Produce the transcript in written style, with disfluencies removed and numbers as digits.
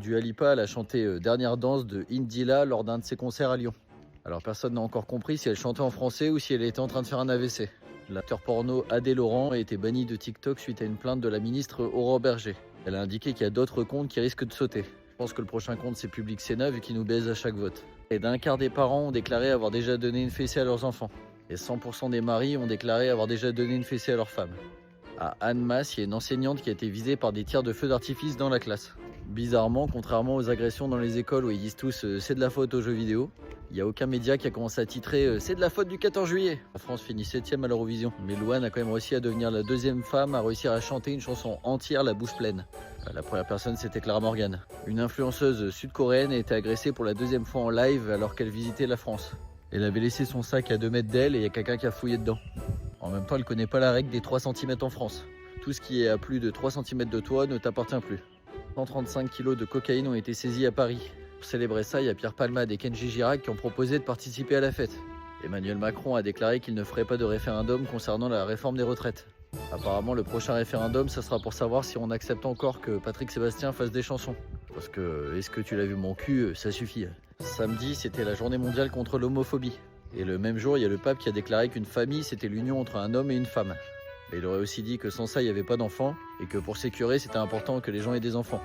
Dua Lipa, elle a chanté Dernière danse de Indila lors d'un de ses concerts à Lyon. Alors personne n'a encore compris si elle chantait en français ou si elle était en train de faire un AVC. L'acteur porno Adé Laurent a été banni de TikTok suite à une plainte de la ministre Aurore Berger. Elle a indiqué qu'il y a d'autres comptes qui risquent de sauter. Je pense que le prochain compte c'est Public Sénat vu qu'ils nous baisent à chaque vote. Et d'un quart des parents ont déclaré avoir déjà donné une fessée à leurs enfants. Et 100% des maris ont déclaré avoir déjà donné une fessée à leur femme. À Annemasse, il y a une enseignante qui a été visée par des tirs de feux d'artifice dans la classe. Bizarrement, contrairement aux agressions dans les écoles où ils disent tous c'est de la faute aux jeux vidéo, il n'y a aucun média qui a commencé à titrer c'est de la faute du 14 juillet. La France finit 7ème à l'Eurovision, mais Louane a quand même réussi à devenir la deuxième femme à réussir à chanter une chanson entière la bouche pleine. La première personne c'était Clara Morgan. Une influenceuse sud-coréenne a été agressée pour la deuxième fois en live alors qu'elle visitait la France. Elle avait laissé son sac à 2 mètres d'elle et il y a quelqu'un qui a fouillé dedans. En même temps, elle connaît pas la règle des 3 cm en France. Tout ce qui est à plus de 3 cm de toi ne t'appartient plus. 135 kg de cocaïne ont été saisis à Paris. Pour célébrer ça, il y a Pierre Palmade et Kenji Girac qui ont proposé de participer à la fête. Emmanuel Macron a déclaré qu'il ne ferait pas de référendum concernant la réforme des retraites. Apparemment, le prochain référendum, ça sera pour savoir si on accepte encore que Patrick Sébastien fasse des chansons. Parce que, est-ce que tu l'as vu mon cul, ça suffit. Samedi, c'était la journée mondiale contre l'homophobie. Et le même jour, il y a le pape qui a déclaré qu'une famille, c'était l'union entre un homme et une femme. Mais il aurait aussi dit que sans ça, il n'y avait pas d'enfants, et que pour sécuriser, c'était important que les gens aient des enfants.